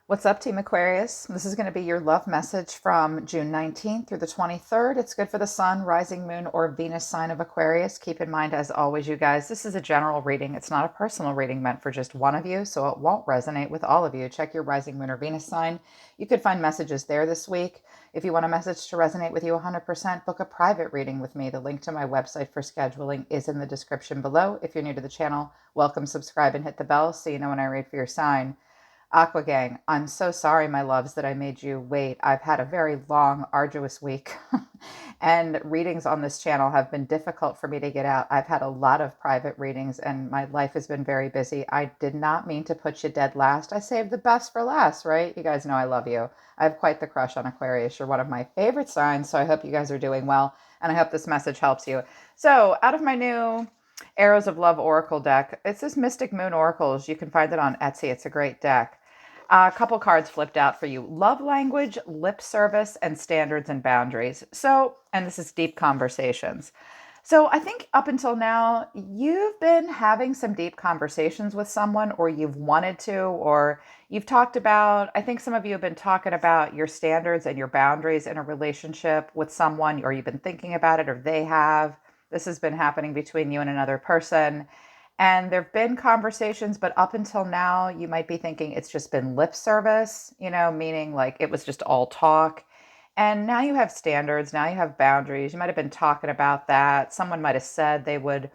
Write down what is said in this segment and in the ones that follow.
What's up, Team Aquarius? This is going to be your love message from June 19th through the 23rd. It's good for the sun, rising moon, or Venus sign of Aquarius. Keep in mind, as always, you guys, this is a general reading. It's not a personal reading meant for just one of you, so it won't resonate with all of you. Check your rising moon or Venus sign. You could find messages there this week. If you want a message to resonate with you 100%, book a private reading with me. The link to my website for scheduling is in the description below. If you're new to the channel, welcome, subscribe, and hit the bell so you know when I read for your sign. Aqua Gang, I'm so sorry, my loves, that I made you wait. I've had a very long, arduous week, and readings on this channel have been difficult for me to get out. I've had a lot of private readings, and my life has been very busy. I did not mean to put you dead last. I saved the best for last, right? You guys know I love you. I have quite the crush on Aquarius. You're one of my favorite signs, so I hope you guys are doing well, and I hope this message helps you. So, out of my new Arrows of Love Oracle deck. It's this Mystic Moon Oracles. You can find it on Etsy. It's a great deck. A couple cards flipped out for you. Love language, lip service, and standards and boundaries. So, and this is deep conversations. So I think up until now, you've been having some deep conversations with someone, or you've wanted to, or you've talked about, I think some of you have been talking about your standards and your boundaries in a relationship with someone, or you've been thinking about it, or they have. This has been happening between you and another person. And there have been conversations, but up until now, you might be thinking it's just been lip service, meaning like it was just all talk. And now you have standards, now you have boundaries. You might have been talking about that. Someone might have said they would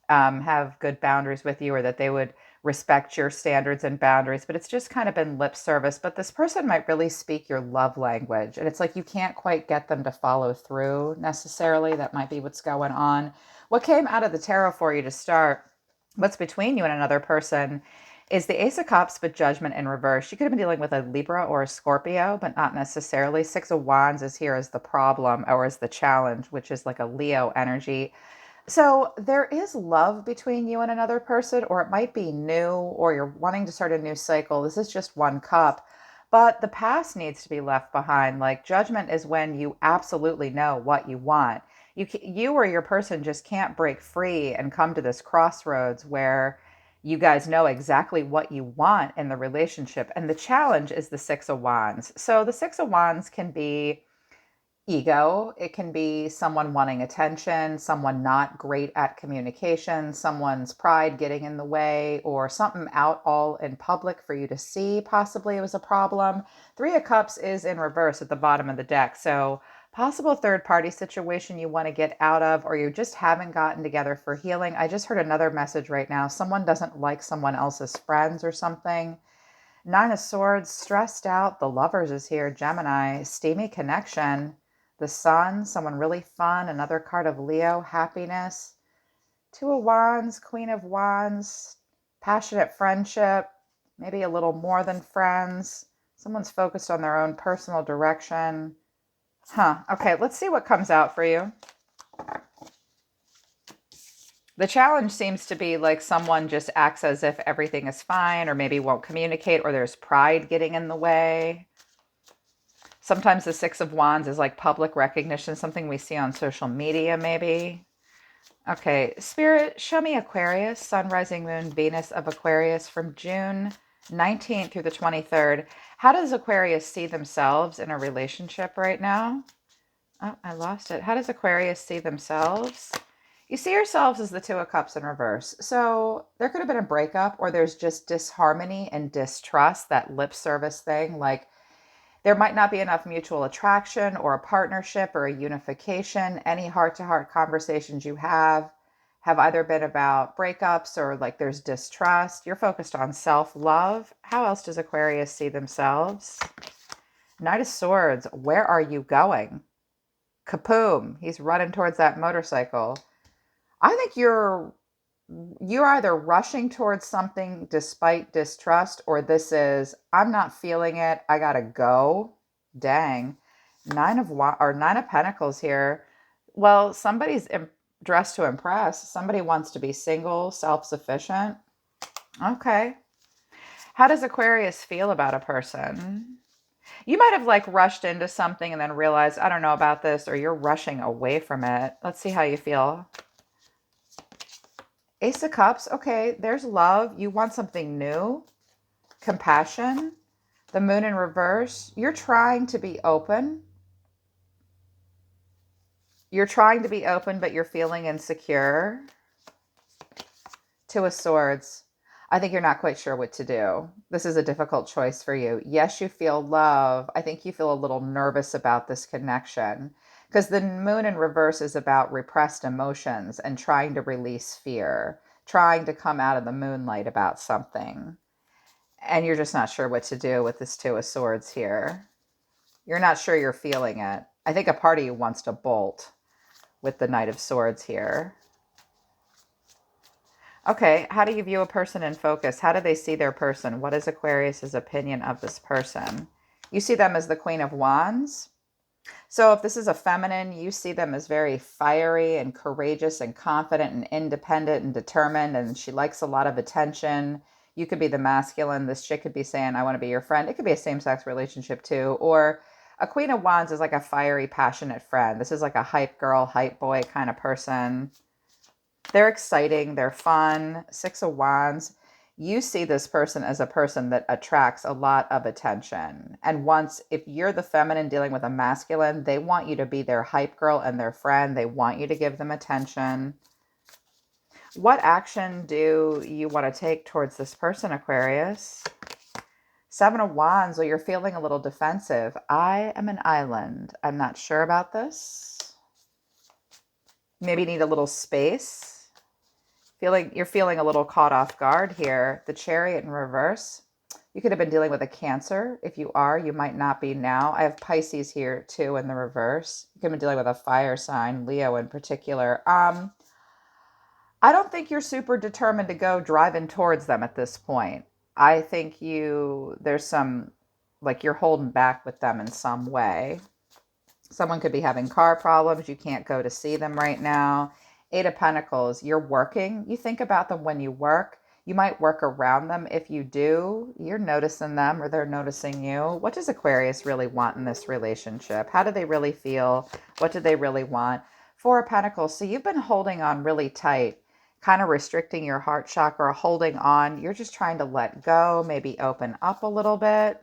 have good boundaries with you, or that they would respect your standards and boundaries, but it's just kind of been lip service. But this person might really speak your love language, and it's like you can't quite get them to follow through necessarily. That might be what's going on. What came out of the tarot for you to start, what's between you and another person, is the Ace of Cups, but Judgment in reverse. You could have been dealing with a Libra or a Scorpio, but not necessarily. Six of Wands is here as the problem, or as the challenge, which is like a Leo energy. So there is love between you and another person, or it might be new, or you're wanting to start a new cycle. This is just one cup, but the past needs to be left behind. Like, Judgment is when you absolutely know what you want. You or your person just can't break free and come to this crossroads where you guys know exactly what you want in the relationship. And the challenge is the Six of Wands. So the Six of Wands can be ego. It can be someone wanting attention, someone not great at communication, someone's pride getting in the way, or something out all in public for you to see. Possibly it was a problem. Three of Cups is in reverse at the bottom of the deck. So possible third party situation you want to get out of, or you just haven't gotten together for healing. I just heard another message right now. Someone doesn't like someone else's friends or something. Nine of Swords, stressed out. The Lovers is here. Gemini, steamy connection. The Sun, someone really fun. Another card of Leo, happiness. Two of Wands, Queen of Wands, passionate friendship. Maybe a little more than friends. Someone's focused on their own personal direction. Okay, let's see what comes out for you. The challenge seems to be like someone just acts as if everything is fine, or maybe won't communicate, or there's pride getting in the way. Sometimes the Six of Wands is like public recognition, something we see on social media maybe. Okay, Spirit, show me Aquarius, Sun, Rising, Moon, Venus of Aquarius from June 19th through the 23rd. How does Aquarius see themselves in a relationship right now? Oh, I lost it. How does Aquarius see themselves? You see yourselves as the Two of Cups in reverse. So there could have been a breakup, or there's just disharmony and distrust, that lip service thing. Like, there might not be enough mutual attraction, or a partnership, or a unification. Any heart-to-heart conversations you have either been about breakups, or like there's distrust. You're focused on self-love. How else does Aquarius see themselves? Knight of Swords, where are you going? Kapoom, he's running towards that motorcycle. I think you're either rushing towards something despite distrust, or this is, I'm not feeling it, I gotta go. Dang. Nine of Pentacles here. Well, somebody's dressed to impress. Somebody wants to be single, self-sufficient. Okay. How does Aquarius feel about a person? You might have like rushed into something and then realized, I don't know about this, or you're rushing away from it. Let's see how you feel. Ace of Cups. Okay, there's love. You want something new. Compassion. The moon in reverse, you're trying to be open. You're trying to be open, but you're feeling insecure. Two of Swords. I think you're not quite sure what to do. This is a difficult choice for you. Yes, you feel love. I think you feel a little nervous about this connection because the moon in reverse is about repressed emotions and trying to release fear, trying to come out of the moonlight about something. And you're just not sure what to do with this Two of Swords here. You're not sure you're feeling it. I think a part of you wants to bolt with the Knight of Swords here. Okay, how do you view a person in focus? How do they see their person? What is Aquarius's opinion of this person? You see them as the Queen of Wands. So if this is a feminine, you see them as very fiery and courageous and confident and independent and determined, and she likes a lot of attention. You could be the masculine. This chick could be saying, I want to be your friend. It could be a same-sex relationship too. Or a Queen of Wands is like a fiery, passionate friend. This is like a hype girl, hype boy kind of person. They're exciting. They're fun. Six of Wands. You see this person as a person that attracts a lot of attention. And once, if you're the feminine dealing with a masculine, they want you to be their hype girl and their friend. They want you to give them attention. What action do you want to take towards this person, Aquarius? Seven of Wands. Well, you're feeling a little defensive. I am an island. I'm not sure about this. Maybe need a little space. You're feeling a little caught off guard here. The Chariot in reverse. You could have been dealing with a Cancer. If you are, you might not be now. I have Pisces here too in the reverse. You could have been dealing with a fire sign, Leo in particular. I don't think you're super determined to go driving towards them at this point. I think there's some, like you're holding back with them in some way. Someone could be having car problems. You can't go to see them right now. Eight of Pentacles, you're working. You think about them when you work. You might work around them. If you do, you're noticing them or they're noticing you. What does Aquarius really want in this relationship? How do they really feel? What do they really want? Four of Pentacles, so you've been holding on really tight, kind of restricting your heart chakra, holding on. You're just trying to let go, maybe open up a little bit.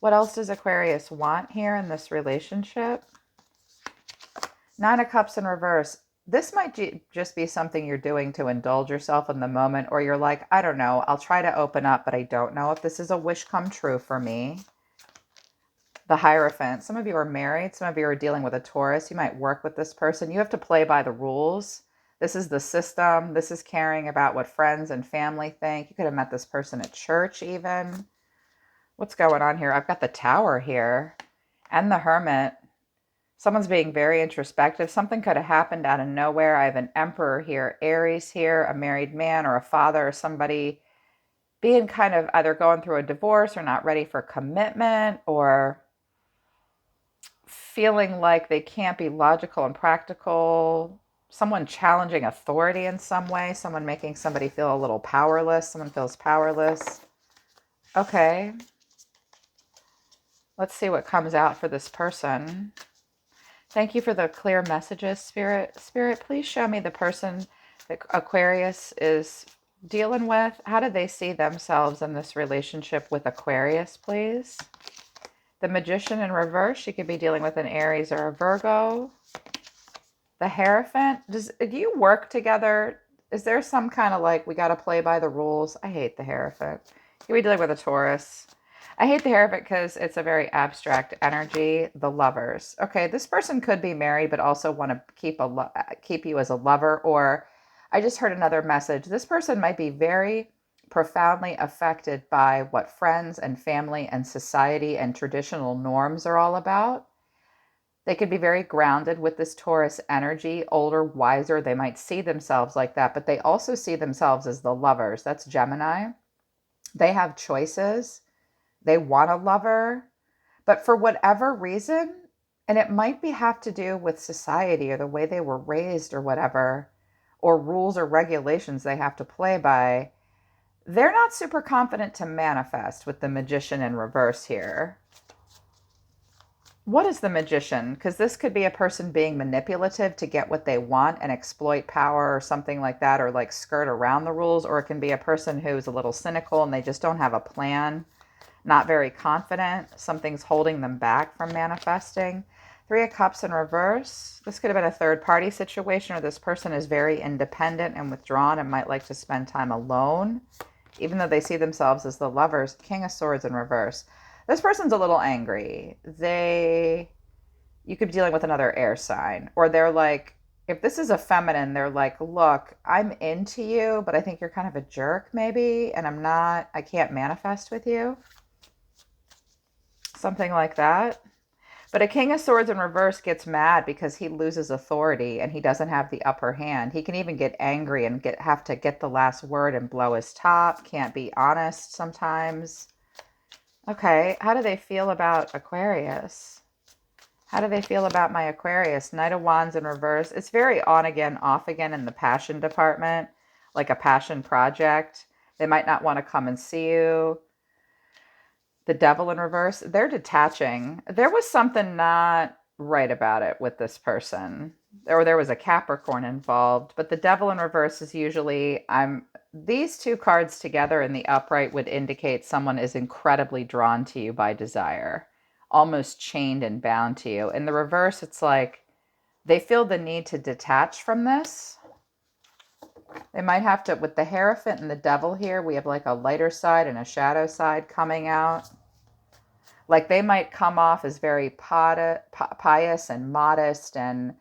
What else does Aquarius want here in this relationship? Nine of Cups in reverse. This might just be something you're doing to indulge yourself in the moment, or you're like, I don't know, I'll try to open up, but I don't know if this is a wish come true for me. The Hierophant. Some of you are married. Some of you are dealing with a Taurus. You might work with this person. You have to play by the rules. This is the system. This is caring about what friends and family think. You could have met this person at church even. What's going on here? I've got the Tower here and the Hermit. Someone's being very introspective. Something could have happened out of nowhere. I have an Emperor here, Aries here, a married man or a father or somebody being kind of either going through a divorce or not ready for commitment or feeling like they can't be logical and practical. Someone challenging authority in some way. Someone making somebody feel a little powerless. Someone feels powerless. Okay. Let's see what comes out for this person. Thank you for the clear messages, Spirit. Spirit, please show me the person that Aquarius is dealing with. How do they see themselves in this relationship with Aquarius, please? The Magician in reverse. She could be dealing with an Aries or a Virgo. The Hierophant. Do you work together? Is there some kind of like, we got to play by the rules? I hate the Hierophant. You could be dealing with a Taurus. I hate the Hierophant because it's a very abstract energy. The Lovers. Okay, this person could be married, but also want to keep you as a lover. Or I just heard another message. This person might be very profoundly affected by what friends and family and society and traditional norms are all about. They could be very grounded with this Taurus energy, older, wiser. They might see themselves like that, but they also see themselves as the Lovers. That's Gemini. They have choices. They want a lover, but for whatever reason, and it might have to do with society or the way they were raised or whatever, or rules or regulations they have to play by, they're not super confident to manifest with the Magician in reverse here. What is the Magician? Because this could be a person being manipulative to get what they want and exploit power or something like that, or like skirt around the rules, or it can be a person who's a little cynical and they just don't have a plan. not very confident. Something's holding them back from manifesting. Three of Cups in reverse. This could have been a third party situation, or this person is very independent and withdrawn and might like to spend time alone, even though they see themselves as the lovers. King of Swords in reverse. This person's a little angry. You could be dealing with another air sign, or they're like, if this is a feminine, they're like, look, I'm into you, but I think you're kind of a jerk maybe, and I can't manifest with you. Something like that. But a King of Swords in reverse gets mad because he loses authority and he doesn't have the upper hand. He can even get angry and have to get the last word and blow his top. Can't be honest sometimes. Okay, how do they feel about Aquarius? How do they feel about my Aquarius? Knight of Wands in reverse. It's very on again, off again in the passion department, like a passion project. They might not want to come and see you. The Devil in reverse, they're detaching. There was something not right about it with this person. Or there was a Capricorn involved. But the Devil in reverse is usually, these two cards together in the upright would indicate someone is incredibly drawn to you by desire, almost chained and bound to you. In the reverse, it's like they feel the need to detach from this. They might have to, with the Hierophant and the Devil here, we have like a lighter side and a shadow side coming out. Like they might come off as very pious and modest and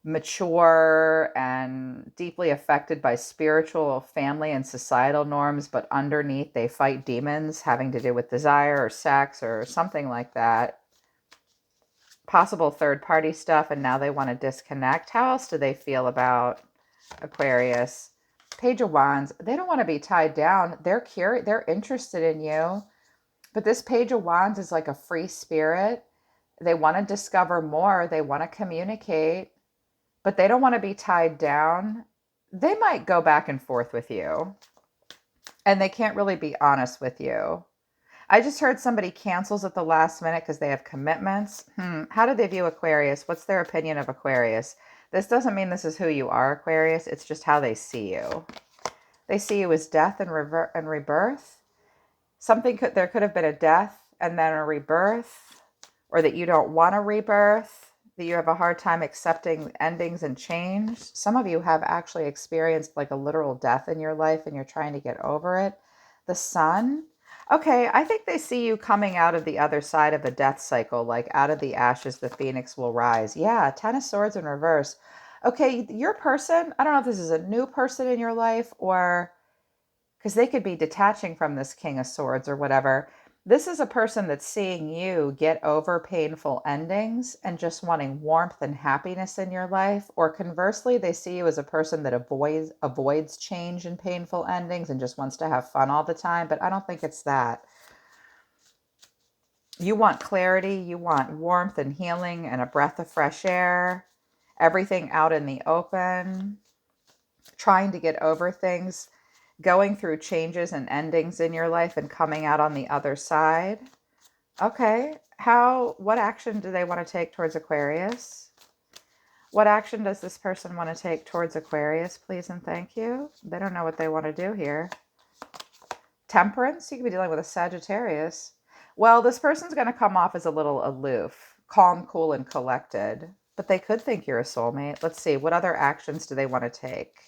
mature and deeply affected by spiritual, family, and societal norms, but underneath they fight demons having to do with desire or sex or something like that. Possible third-party stuff, and now they want to disconnect. How else do they feel about Aquarius? Page of Wands. They don't want to be tied down. They're curious. They're interested in you. But this Page of Wands is like a free spirit. They want to discover more. They want to communicate, but they don't want to be tied down. They might go back and forth with you, and they can't really be honest with you. I just heard somebody cancels at the last minute because they have commitments. How do they view Aquarius? What's their opinion of Aquarius? This doesn't mean this is who you are, Aquarius. It's just how they see you. They see you as death and rebirth. There could have been a death and then a rebirth, or that you don't want a rebirth, that you have a hard time accepting endings and change. Some of you have actually experienced like a literal death in your life and you're trying to get over it. The Sun. Okay, I think they see you coming out of the other side of a death cycle, like out of the ashes, the phoenix will rise. Yeah, Ten of Swords in reverse. Okay, your person, I don't know if this is a new person in your life or because they could be detaching from this King of Swords or whatever. This is a person that's seeing you get over painful endings and just wanting warmth and happiness in your life. Or conversely, they see you as a person that avoids change and painful endings and just wants to have fun all the time. But I don't think it's that. You want clarity. You want warmth and healing and a breath of fresh air. Everything out in the open. Trying to get over things. Going through changes and endings in your life and coming out on the other side. Okay, what action do they want to take towards Aquarius? What action does this person want to take towards Aquarius, please and thank you? They don't know what they want to do here. Temperance, you could be dealing with a Sagittarius. Well, this person's going to come off as a little aloof, calm, cool, and collected, but they could think you're a soulmate. Let's see, what other actions do they want to take?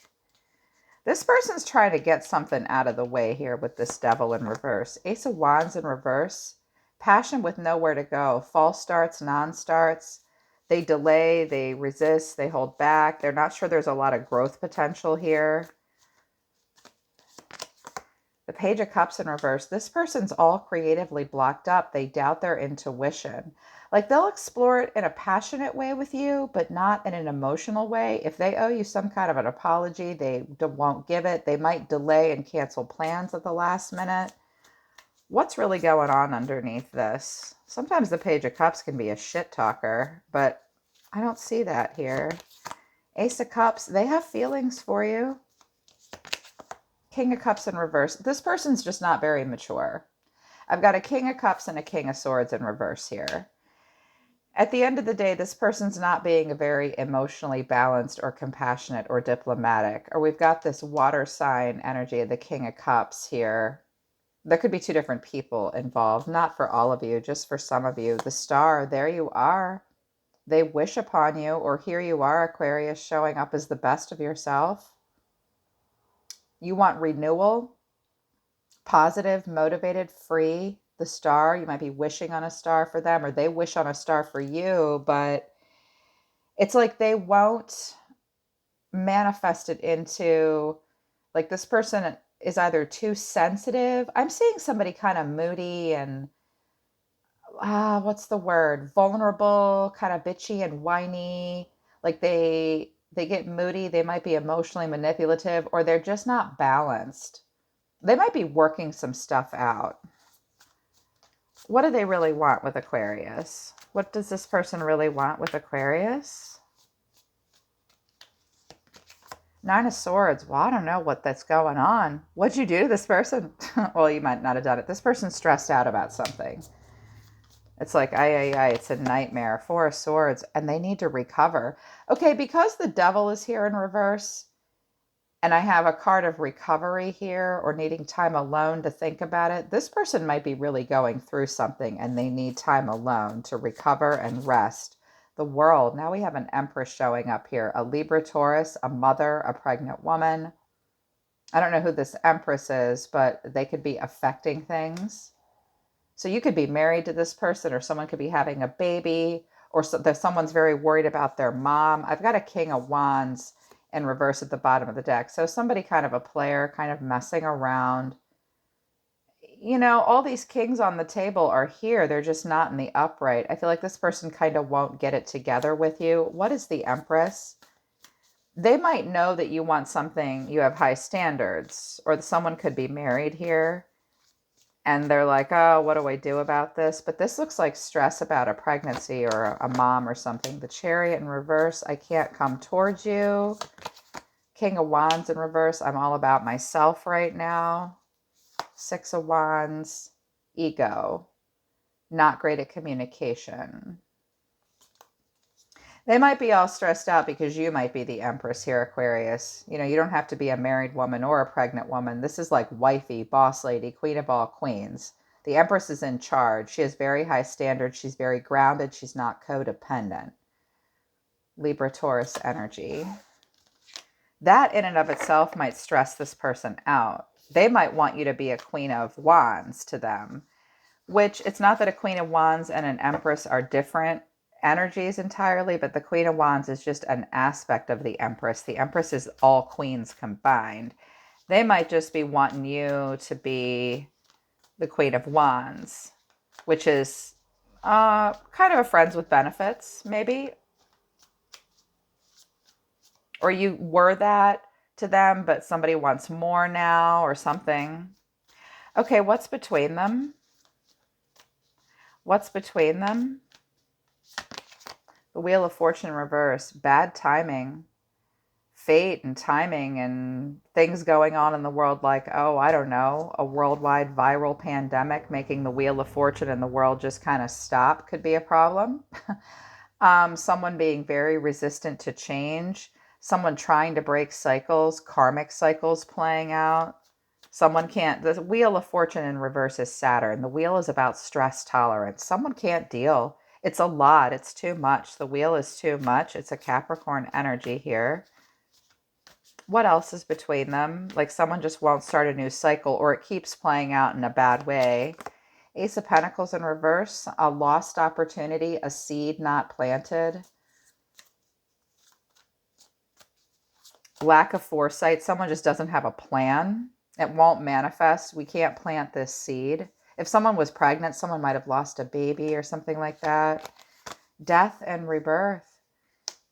This person's trying to get something out of the way here with this Devil in reverse. Ace of Wands in reverse. Passion with nowhere to go. False starts, non-starts. They delay, they resist, they hold back. They're not sure there's a lot of growth potential here. The Page of Cups in reverse. This person's all creatively blocked up. They doubt their intuition. Like they'll explore it in a passionate way with you, but not in an emotional way. If they owe you some kind of an apology, they won't give it. They might delay and cancel plans at the last minute. What's really going on underneath this? Sometimes the Page of Cups can be a shit talker, but I don't see that here. Ace of Cups, they have feelings for you. King of Cups in reverse. This person's just not very mature. I've got a King of Cups and a King of Swords in reverse here. At the end of the day, this person's not being very emotionally balanced or compassionate or diplomatic. Or we've got this water sign energy of the King of Cups here. There could be two different people involved, not for all of you, just for some of you. The star, there you are. They wish upon you, or here you are, Aquarius, showing up as the best of yourself. You want renewal, positive, motivated, free. The star, you might be wishing on a star for them, or they wish on a star for you, but it's like they won't manifest it into, like, this person is either too sensitive. I'm seeing somebody kind of moody and what's the word? Vulnerable, kind of bitchy and whiny. Like they get moody, they might be emotionally manipulative, or they're just not balanced. They might be working some stuff out. What do they really want with Aquarius? What does this person really want with Aquarius? Nine of Swords. Well, I don't know what that's going on. What'd you do to this person? Well, you might not have done it. This person's stressed out about something. It's like, it's a nightmare. Four of Swords, and they need to recover. Okay, because the Devil is here in reverse, and I have a card of recovery here, or needing time alone to think about it, this person might be really going through something, and they need time alone to recover and rest. The World. Now we have an Empress showing up here. A Libra, Taurus, a mother, a pregnant woman. I don't know who this Empress is, but they could be affecting things. So you could be married to this person, or someone could be having a baby, or someone's very worried about their mom. I've got a King of Wands in reverse at the bottom of the deck. So somebody kind of a player, kind of messing around. You know, all these kings on the table are here. They're just not in the upright. I feel like this person kind of won't get it together with you. What is the Empress? They might know that you want something, you have high standards, or someone could be married here. And they're like, oh, what do I do about this? But this looks like stress about a pregnancy or a mom or something. The Chariot in reverse, I can't come towards you. King of Wands in reverse, I'm all about myself right now. Six of Wands, ego, not great at communication. They might be all stressed out because you might be the Empress here, Aquarius. You know, you don't have to be a married woman or a pregnant woman. This is like wifey, boss lady, queen of all queens. The Empress is in charge. She has very high standards. She's very grounded. She's not codependent. Libra, Taurus energy. That in and of itself might stress this person out. They might want you to be a Queen of Wands to them, which it's not that a Queen of Wands and an Empress are different energies entirely, but the Queen of Wands is just an aspect of the Empress. The Empress is all queens combined. They might just be wanting you to be the Queen of Wands, which is kind of a friends with benefits, maybe. Or you were that to them, but somebody wants more now or something. Okay, what's between them? What's between them? The Wheel of Fortune in reverse. Bad timing. Fate and timing and things going on in the world, like, oh, I don't know, a worldwide viral pandemic making the Wheel of Fortune in the world just kind of stop could be a problem. Someone being very resistant to change. Someone trying to break cycles, karmic cycles playing out. Someone can't, the Wheel of Fortune in reverse is Saturn. The wheel is about stress tolerance. Someone can't deal. It's a lot. It's too much. The wheel is too much. It's a Capricorn energy here. What else is between them? Like someone just won't start a new cycle, or it keeps playing out in a bad way. Ace of Pentacles in reverse, a lost opportunity, a seed not planted. Lack of foresight. Someone just doesn't have a plan. It won't manifest. We can't plant this seed. If someone was pregnant, someone might have lost a baby or something like that. Death and rebirth.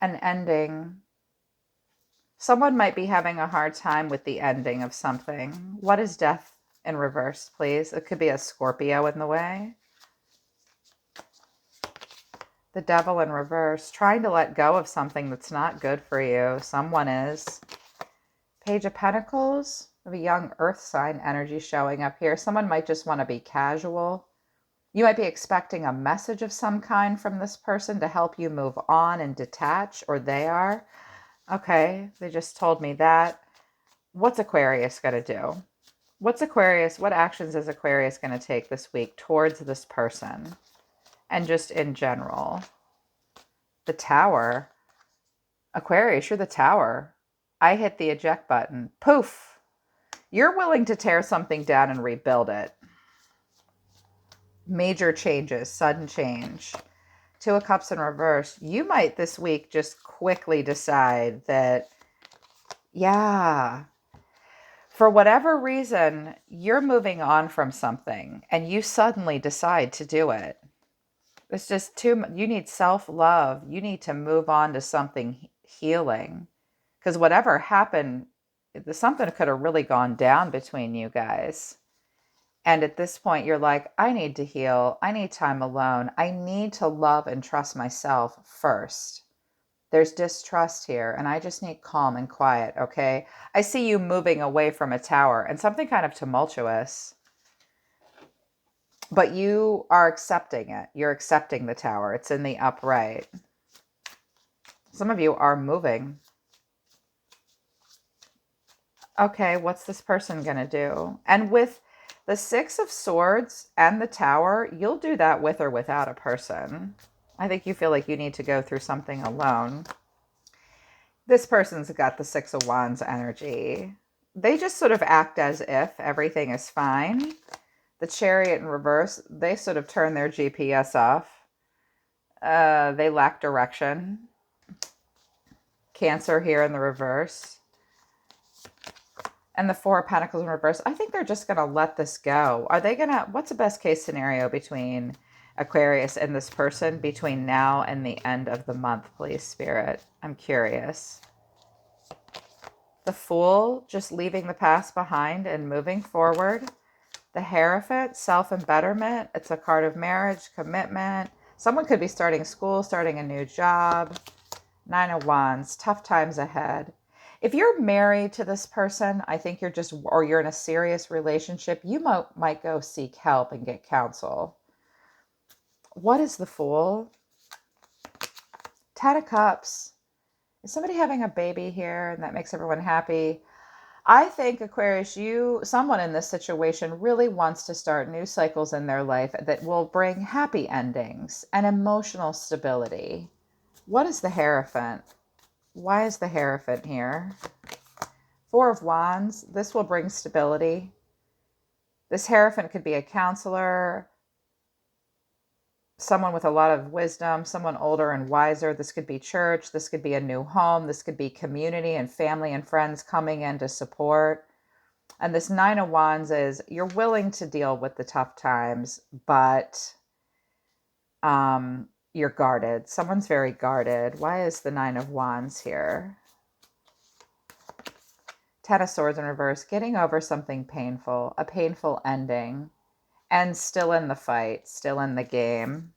An ending. Someone might be having a hard time with the ending of something. What is death in reverse, please? It could be a Scorpio in the way. The Devil in reverse. Trying to let go of something that's not good for you. Someone is. Page of Pentacles. Of a young earth sign energy showing up here. Someone might just want to be casual. You might be expecting a message of some kind from this person to help you move on and detach, or they are. Okay, they just told me that. What's Aquarius going to do? what actions is Aquarius going to take this week towards this person? And just in general. The Tower. Aquarius, you're the Tower. I hit the eject button. Poof. You're willing to tear something down and rebuild it. Major changes, sudden change. Two of Cups in reverse. You might this week just quickly decide that, yeah, for whatever reason, you're moving on from something and you suddenly decide to do it. It's just you need self-love. You need to move on to something healing. Because whatever happened, something could have really gone down between you guys. And at this point, you're like, I need to heal. I need time alone. I need to love and trust myself first. There's distrust here, and I just need calm and quiet, okay? I see you moving away from a tower and something kind of tumultuous. But you are accepting it. You're accepting the Tower. It's in the upright. Some of you are moving. Okay, what's this person going to do? And with the Six of Swords and the Tower, you'll do that with or without a person. I think you feel like you need to go through something alone. This person's got the Six of Wands energy. They just sort of act as if everything is fine. The Chariot in reverse, they sort of turn their GPS off. They lack direction. Cancer here in the reverse. And the Four of Pentacles in reverse, I think they're just going to let this go. Are they going to, what's the best case scenario between Aquarius and this person between now and the end of the month, please, Spirit? I'm curious. The Fool, just leaving the past behind and moving forward. The Hierophant, self-embetterment. It's a card of marriage, commitment. Someone could be starting school, starting a new job. Nine of Wands, tough times ahead. If you're married to this person, I think you're just, or you're in a serious relationship, you might go seek help and get counsel. What is the Fool? Ten of Cups. Is somebody having a baby here and that makes everyone happy? I think, Aquarius, someone in this situation really wants to start new cycles in their life that will bring happy endings and emotional stability. What is the Hierophant? Why is the Hierophant here? Four of Wands. This will bring stability. This Hierophant could be a counselor, someone with a lot of wisdom, someone older and wiser. This could be church. This could be a new home. This could be community and family and friends coming in to support. And this Nine of Wands is you're willing to deal with the tough times, but you're guarded. Someone's very guarded. Why is the Nine of Wands here? Ten of Swords in reverse, getting over something painful, a painful ending. And still in the fight, still in the game.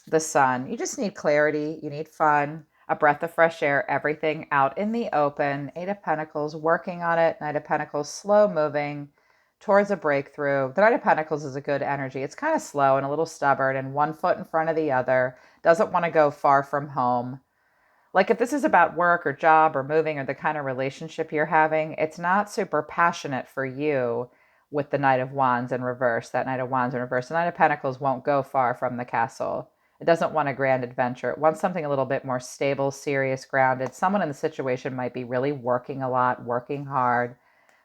The Sun, you just need clarity, you need fun, a breath of fresh air, everything out in the open. Eight of Pentacles, working on it. Knight of Pentacles, slow moving towards a breakthrough. The Knight of Pentacles is a good energy. It's kind of slow and a little stubborn and one foot in front of the other. Doesn't want to go far from home. Like if this is about work or job or moving or the kind of relationship you're having, it's not super passionate for you. With the Knight of Wands in reverse, that Knight of Wands in reverse. The Knight of Pentacles won't go far from the castle. It doesn't want a grand adventure. It wants something a little bit more stable, serious, grounded. Someone in the situation might be really working a lot, working hard.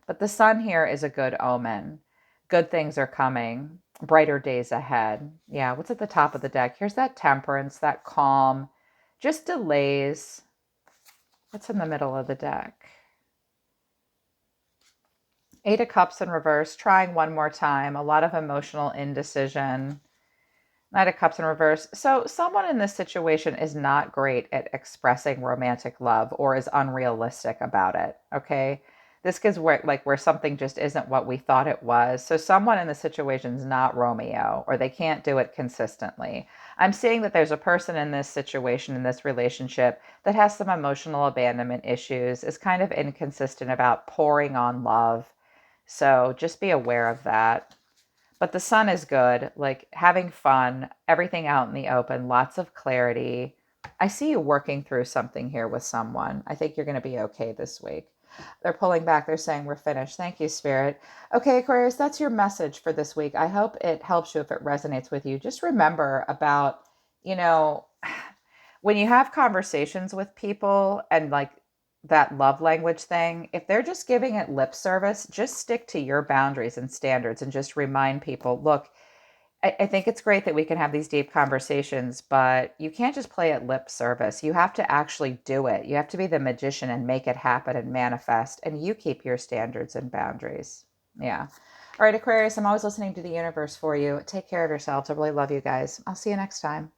But the Sun here is a good omen. Good things are coming. Brighter days ahead. Yeah, what's at the top of the deck? Here's that Temperance, that calm. Just delays. What's in the middle of the deck? Eight of Cups in reverse, trying one more time, a lot of emotional indecision. Knight of Cups in reverse. So someone in this situation is not great at expressing romantic love or is unrealistic about it, okay? This is where something just isn't what we thought it was. So someone in the situation is not Romeo, or they can't do it consistently. I'm seeing that there's a person in this situation, in this relationship, that has some emotional abandonment issues, is kind of inconsistent about pouring on love. So just be aware of that. But the Sun is good, like having fun, everything out in the open, lots of clarity. I see you working through something here with someone. I think you're going to be okay this week. They're pulling back. They're saying we're finished. Thank you, Spirit. Okay, Aquarius, that's your message for this week. I hope it helps you if it resonates with you. Just remember about, you know, when you have conversations with people and like that love language thing, if they're just giving it lip service, just stick to your boundaries and standards and just remind people, look, I think it's great that we can have these deep conversations, but you can't just play at lip service. You have to actually do it. You have to be the magician and make it happen and manifest, and you keep your standards and boundaries. Yeah. All right, Aquarius, I'm always listening to the universe for you. Take care of yourselves. I really love you guys. I'll see you next time.